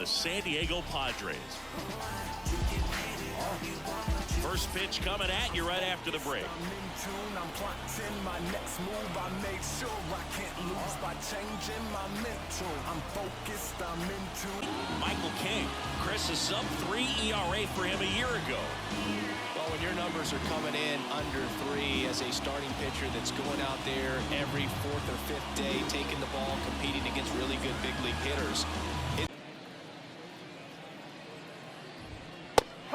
the San Diego Padres. First pitch coming at you right after the break. I'm in tune, I'm plugged in. My next move, I made sure I can't lose by changing my mental. I'm focused, I'm in tune. Michael King, Chris, a sub-3 ERA for him a year ago. Well, when your numbers are coming in under 3 as a starting pitcher that's going out there every 4th or 5th day, taking the ball, competing against really good big league hitters.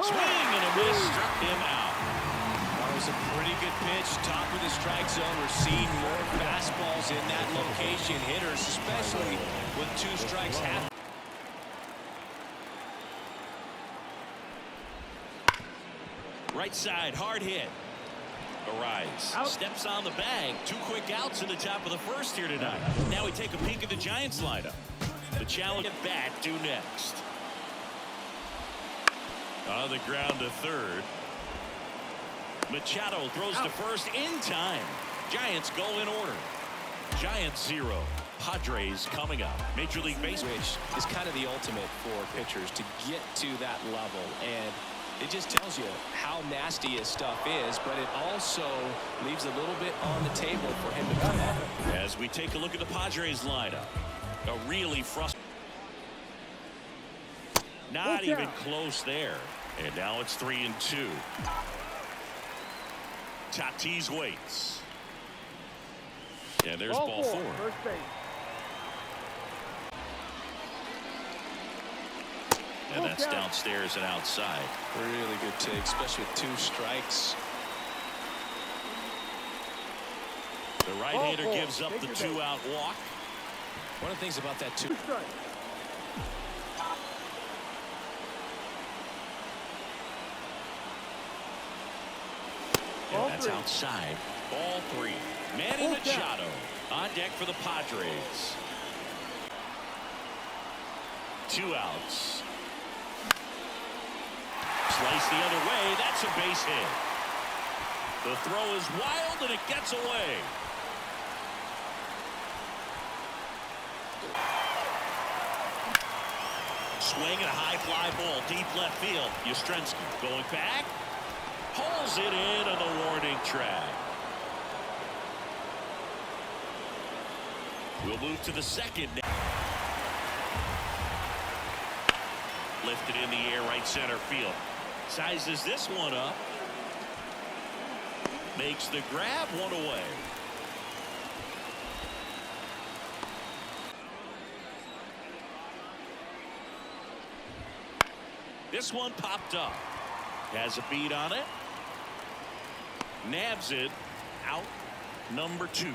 Swing and a miss, struck him out. That was a pretty good pitch, top of the strike zone. We're seeing more fastballs in that location. Hitters, especially with 2 strikes half. Right side, hard hit. Arise steps on the bag. 2 quick outs in the top of the first here tonight. Now we take a peek at the Giants lineup. The challenge at bat due next. On the ground to third. Machado throws to first in time. Giants go in order. Giants 0. Padres coming up. Major League Baseball is kind of the ultimate for pitchers to get to that level, and it just tells you how nasty his stuff is, but it also leaves a little bit on the table for him to come up. As we take a look at the Padres lineup, a really frustrating. Not even close there. And now it's 3-2. Tatis waits. And there's ball 4. First base. And that's downstairs and outside. Really good take, especially with 2 strikes. The right-hander gives up the 2-out walk. One of the things about that 2 strikes. And that's outside. Ball 3. Manny Machado on deck for the Padres. 2 outs. Slice the other way. That's a base hit. The throw is wild and it gets away. Swing and a high fly ball deep left field. Yastrzemski going back. Pulls it in on the warning track. We'll move to the second now. Lifted in the air right center field. Sizes this one up. Makes the grab, 1 away. This one popped up. Has a beat on it. Nabs it. Out number 2.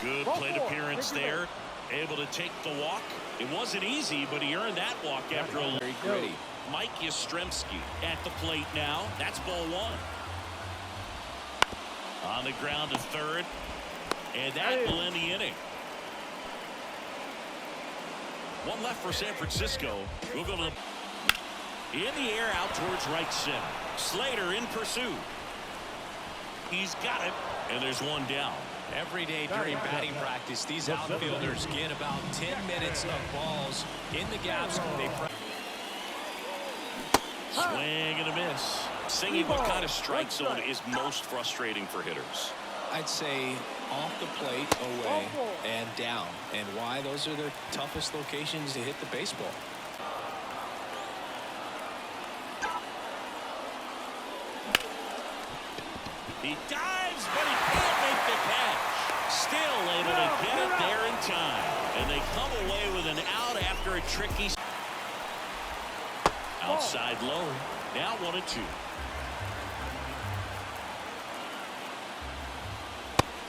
Good plate appearance there. Able to take the walk. It wasn't easy, but he earned that walk after a very gritty. Mike Yastrzemski at the plate now. That's ball 1. On the ground to third. And that will end the inning. 1 left for San Francisco. We'll go to the in the air out towards right center. Slater in pursuit. He's got it. And there's 1 down. Every day during batting practice, these outfielders get about 10 minutes of balls in the gaps. They swing and a miss. Singing what kind of strike zone is most frustrating for hitters? I'd say off the plate, away, and down. And why? Those are the toughest locations to hit the baseball. He dives, but he can't make the catch. Still able to get it there in time. And they come away with an out after a tricky. Outside low. Now 1-2.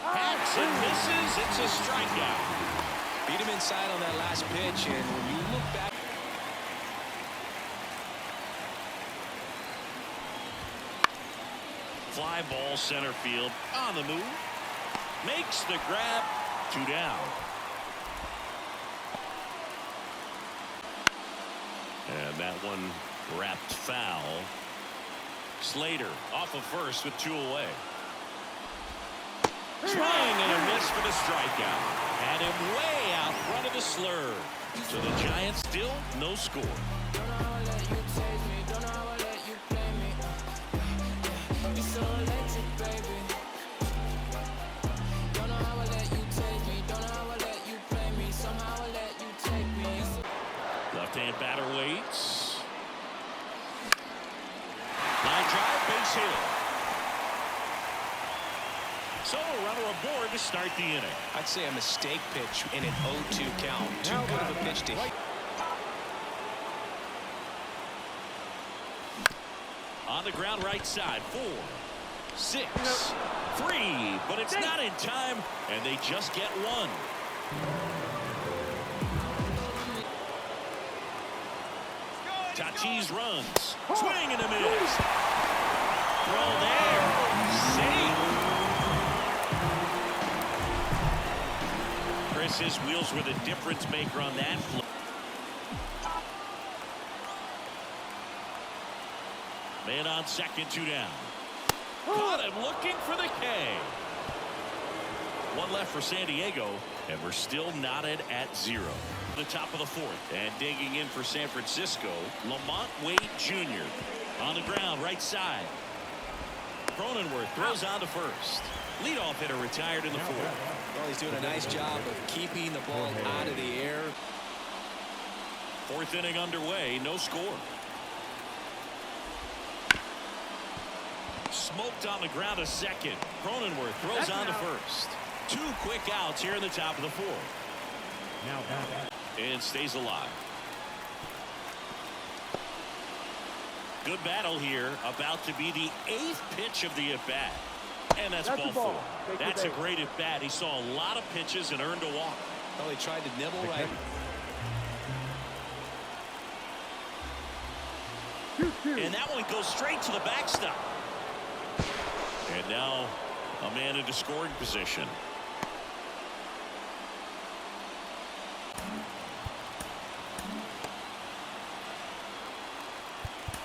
Hacks and misses. It's a strikeout. Beat him inside on that last pitch, and when you look back. Fly ball center field on the move. Makes the grab. 2 down. And that one wrapped foul. Slater off of first with 2 away. Swing and a miss for the strikeout. Had him way out front of the slur. So the Giants still no score. Left-hand batter waits. Line drive, base hit. So a runner aboard to start the inning. I'd say a mistake pitch in an 0-2 count. Too good of a pitch to hit. On the ground right side, 4, 6, 3, but it's not in time, and they just get 1. Tatis runs. Swing and a miss. Throw there. Safe. Chris's wheels were the difference maker on that play. Man on second, 2 down. Caught him looking for the K. 1 left for San Diego, and we're still knotted at 0. The top of the 4th, and digging in for San Francisco, Lamont Wade Jr. On the ground, right side. Cronenworth throws on to first. Leadoff hitter retired in the 4th. Well, he's doing a nice job of keeping the ball out of the air. 4th inning underway, no score. Smoked on the ground a second. Cronenworth throws on to first. 2 quick outs here in the top of the 4th. And stays alive. Good battle here. About to be the 8th pitch of the at-bat. And that's ball 4. That's a great at-bat. He saw a lot of pitches and earned a walk. Well, he tried to nibble right. And that one goes straight to the backstop. And now a man into scoring position.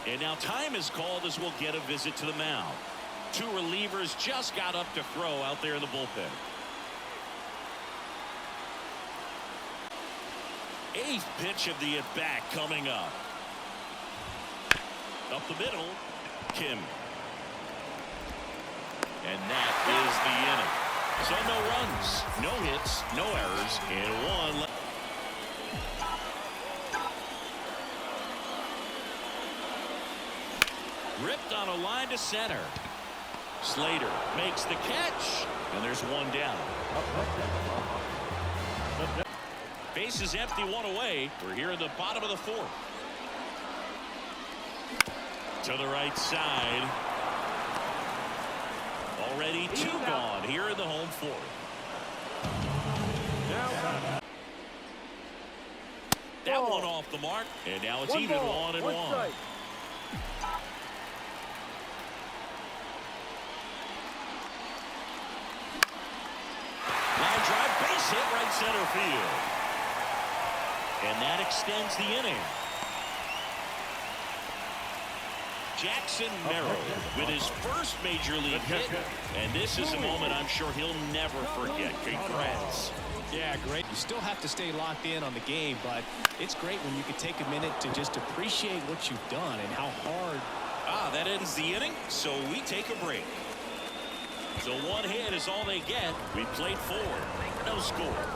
And now time is called as we'll get a visit to the mound. 2 relievers just got up to throw out there in the bullpen. 8th pitch of the at-bat coming up. Up the middle, Kim. And that is the inning. So no runs, no hits, no errors, and 1 left. Ripped on a line to center. Slater makes the catch, and there's 1 down. Base is empty, 1 away. We're here in the bottom of the 4th. To the right side. Already 2 gone here in the home 4th. That one off the mark, and now it's even 1-1. Line drive, base hit, right center field. And that extends the inning. Jackson Merrill with his first major league hit, and this is a moment I'm sure he'll never forget. Congrats. Yeah, great. You still have to stay locked in on the game, but it's great when you can take a minute to just appreciate what you've done and how hard. That ends the inning, so we take a break. So 1 hit is all they get. We played 4. No score.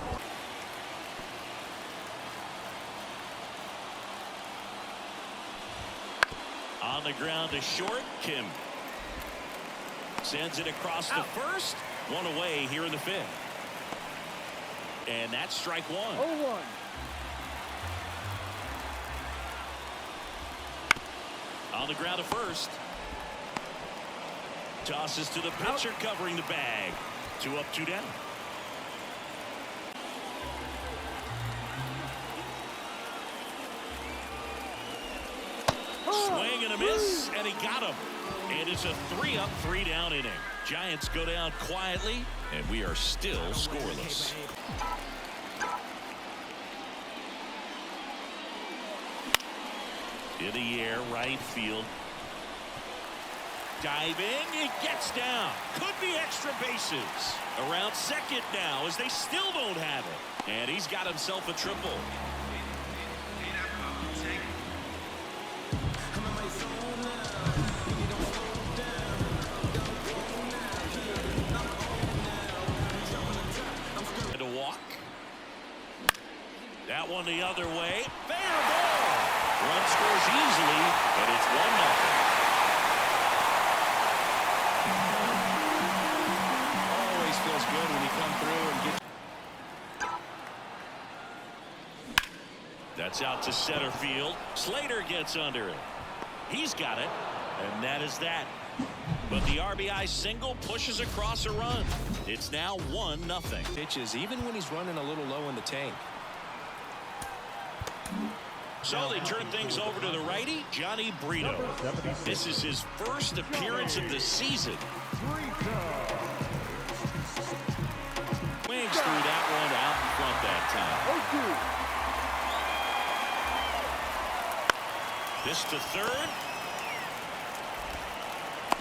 On the ground to short, Kim. Sends it across the first. 1 away here in the 5th. And that's strike 1. 0-1. On the ground to first. Tosses to the pitcher covering the bag. 2 up, 2 down. Swing and a miss, and he got him. And it's a 3 up, 3 down inning. Giants go down quietly, and we are still scoreless. In the air, right field. Diving, it gets down. Could be extra bases. Around second now as they still don't have it. And he's got himself a triple. And a walk. That one the other way. Fair ball. Run scores easily, and it's 1-0. Feels good when you come through and get. That's out to center field. Slater gets under it. He's got it, and that is that. But the RBI single pushes across a run. It's now 1-0. Pitches even when he's running a little low in the tank. So they turn things over to the righty, Johnny Brito. This is his first appearance of the season. Wings threw that one out in front that time. This to third.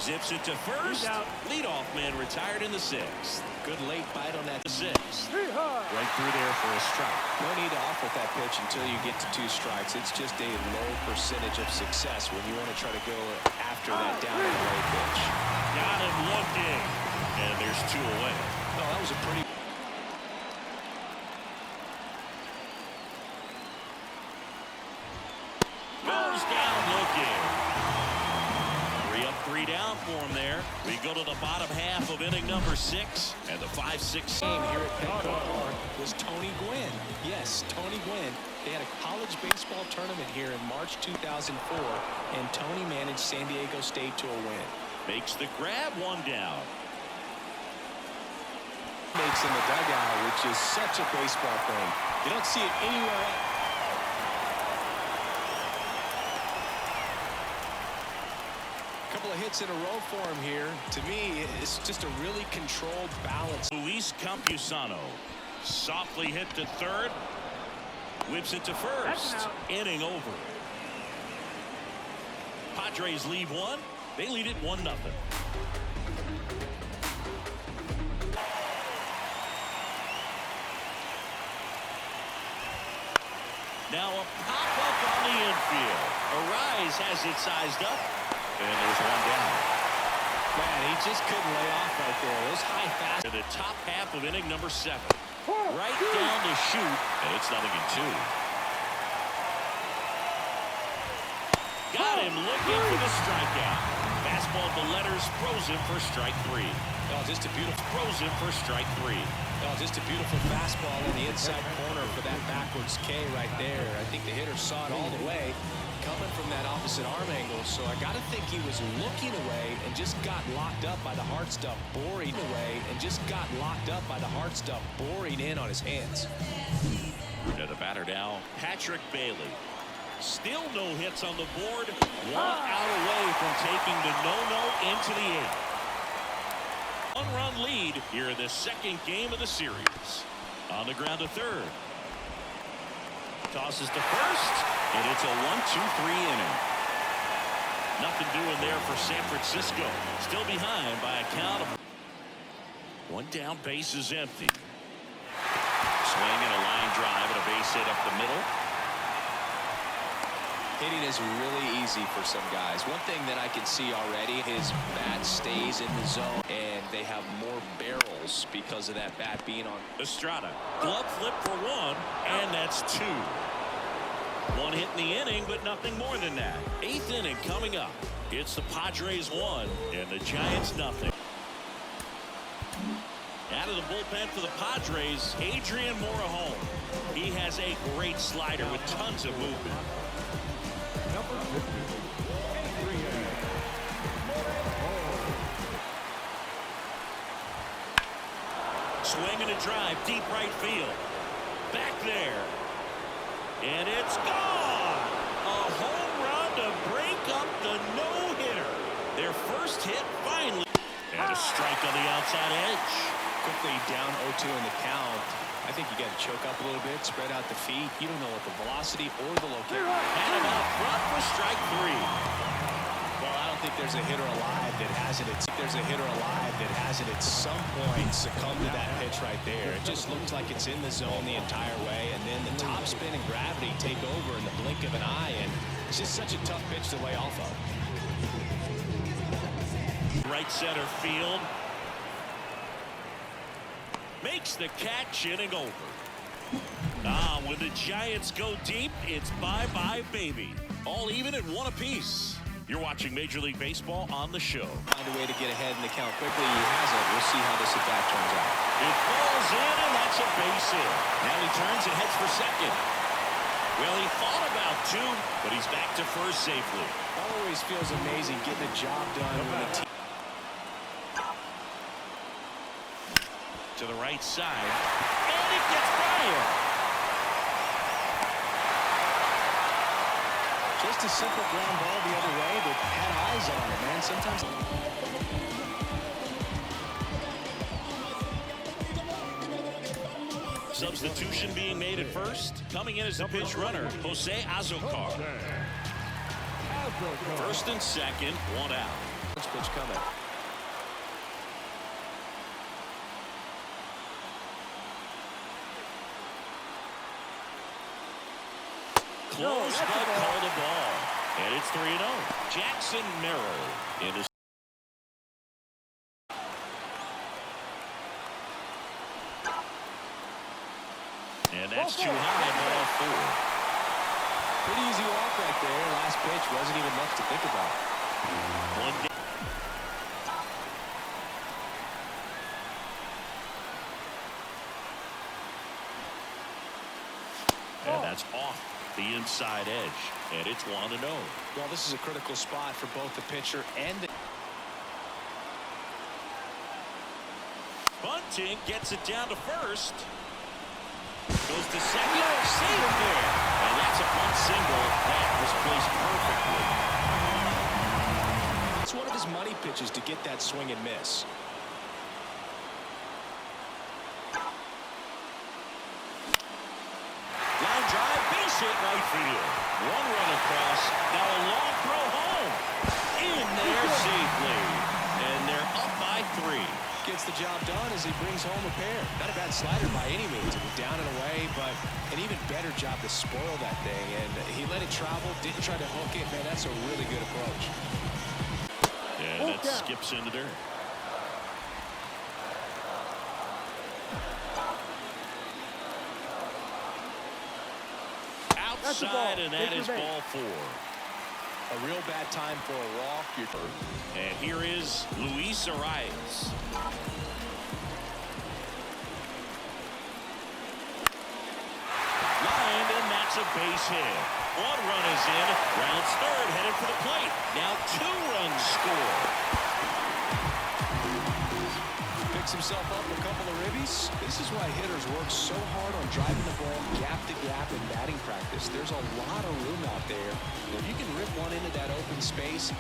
Zips it to first. Leadoff man retired in the sixth. Good late bite on that Sixth. Right through there for a strike. No need to offer that pitch until you get to 2 strikes. It's just a low percentage of success when you want to try to go after that down and away pitch. Got him looking. And there's 2 away. No, that was a pretty. Goes down looking. 3 up, 3 down for him there. We go to the bottom half of inning number 6 and the 5-6 Game here at Petco Park was Tony Gwynn. Yes, Tony Gwynn. They had a college baseball tournament here in March 2004, and Tony managed San Diego State to a win. makes the grab, 1 down. Makes in the dugout, which is such a baseball thing. You don't see it anywhere else. Couple of hits in a row for him here. To me, it's just a really controlled balance. Luis Campusano softly hit to third, whips it to first. Inning over. Padres leave 1. They lead it 1-0. Now a pop-up on the infield. Arise has it sized up. And there's 1 down. Man, he just couldn't lay off right there. Those high fast. To the top half of inning number 7. Right down the chute. And it's 0-2. Got him looking for the strikeout. Fastball to letters, throws him for strike 3. Oh, just a beautiful. Throws him for strike 3. Oh, just a beautiful fastball in the inside corner for that backwards K right there. I think the hitter saw it all the way coming from that opposite arm angle. So I got to think he was looking away and just got locked up by the hard stuff boring away and just got locked up by the hard stuff boring in on his hands. To the batter now, Patrick Bailey. Still no hits on the board. 1 out away from taking the no-no into the 8th. 1-run lead here in the 2nd game of the series. On the ground to third. Tosses to first, and it's a 1-2-3 inning. Nothing doing there for San Francisco. Still behind by a count of 1 down, base is empty. Swing and a line drive and a base hit up the middle. Hitting is really easy for some guys. One thing that I can see already, his bat stays in the zone, and they have more barrels because of that bat being on. Estrada, glove flip for 1, and that's 2. 1 hit in the inning, but nothing more than that. 8th inning coming up. It's the Padres 1 and the Giants nothing. Out of the bullpen for the Padres, Adrian Morejon. He has a great slider with tons of movement. Swing and a drive, deep right field. Back there. And it's gone. A home run to break up the no-hitter. Their first hit finally. And a strike on the outside edge. Quickly down 0-2 in the count. I think you got to choke up a little bit, spread out the feet. You don't know what the velocity or the location. Had him out front for strike 3. Well, I don't think there's a hitter alive that hasn't at some point succumbed to that pitch right there. It just looks like it's in the zone the entire way, and then the top spin and gravity take over in the blink of an eye, and it's just such a tough pitch to lay off of. Right center field. Makes the catch, inning over. When the Giants go deep, it's bye-bye, baby. All even at 1 apiece. You're watching Major League Baseball on the show. Find a way to get ahead in the count quickly. He hasn't. We'll see how this at-bat turns out. It falls in, and that's a base hit. Now he turns and heads for second. Well, he thought about 2, but he's back to first safely. Always feels amazing getting the job done when the team. To the right side, and it gets by him. Just a simple ground ball the other way that had eyes on it, man. Sometimes. Substitution being made at first. Coming in as the pinch runner, Jose Azocar. First and second, 1 out. First pitch coming. Close, but called a ball. And it's 3-0. Jackson Merrill in his. And that's too high, ball 4. Pretty easy walk right there. Last pitch wasn't even much to think about. One game. And that's off the inside edge, and it's 1-0. Well, this is a critical spot for both the pitcher and the... Bunting gets it down to first. Goes to second. Safe there. And that's a bunt single. That was placed perfectly. It's one of his money pitches to get that swing and miss. Line drive, base hit right field. 1 run across. Now a long throw home. In there safely. And they're up by 3. Gets the job done as he brings home a pair. Not a bad slider by any means. It was down and away, but an even better job to spoil that thing. And he let it travel, didn't try to hook it. Man, that's a really good approach. And that skips into dirt. Outside, and that is ball 4. A real bad time for a walk. And here is Luis Arias. Lined, and that's a base hit. 1 run is in. Rounds third, headed for the plate. Now 2 runs score. Picks himself up a couple of ribbies. This is why hitters work so hard on driving the ball gap to gap in batting practice. There's a lot of room out there. If you can rip one into that open space,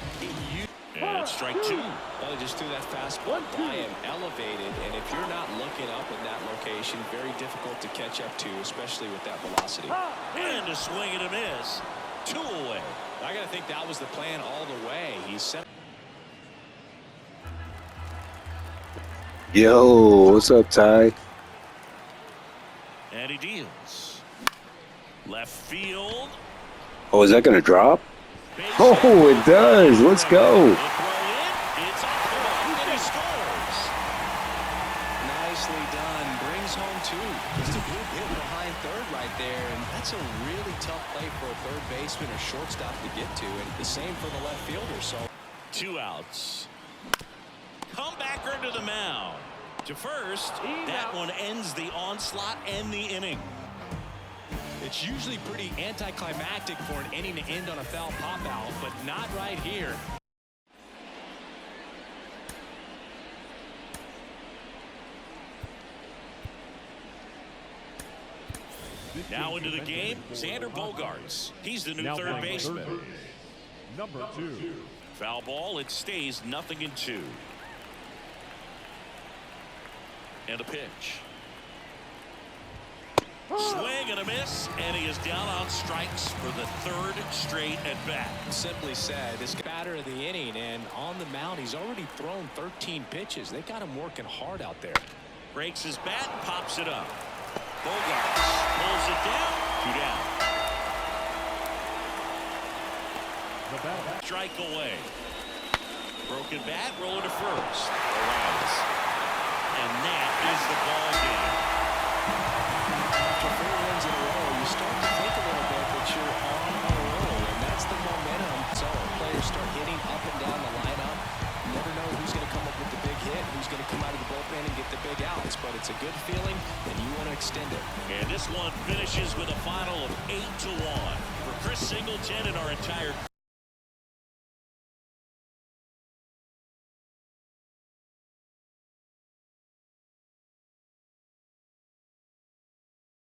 and strike 2. Well, he just threw that fastball by him, elevated, and if you're not looking up in that location, very difficult to catch up to, especially with that velocity. And a swing and a miss. 2 away. I got to think that was the plan all the way. He set. Yo, what's up, Ty? And he deals. Left field. Oh, is that going to drop? Base Oh, hit. it does. Let's go. The throw in. It's off the mark, and he scores. Nicely done. Brings home 2. Just a good hit behind third right there, and that's a really tough play for a third baseman or shortstop to get to, and the same for the left fielder. So 2 outs. Comebacker to the mound. To first, that one ends the onslaught and the inning. it's usually pretty anticlimactic for an inning to end on a foul pop out, but not right here. Now into the game, Xander Bogaerts. He's the new third baseman. Number 2. Foul ball, it stays 0-2. And a pitch. Swing and a miss, and he is down on strikes for the third straight at bat. Simply said, this batter of the inning, and on the mound, he's already thrown 13 pitches. They got him working hard out there. Breaks his bat and pops it up. Bogarts pulls it down. 2 down. The batter. Strike away. Broken bat, rolling to first. Arise. And that is the ball game. After 4 wins in a row, you start to think a little bit that you're on a roll, and that's the momentum. So players start hitting up and down the lineup. You never know who's going to come up with the big hit, who's going to come out of the bullpen and get the big outs, but it's a good feeling, and you want to extend it. And this one finishes with a final of 8-1. For Chris Singleton and our entire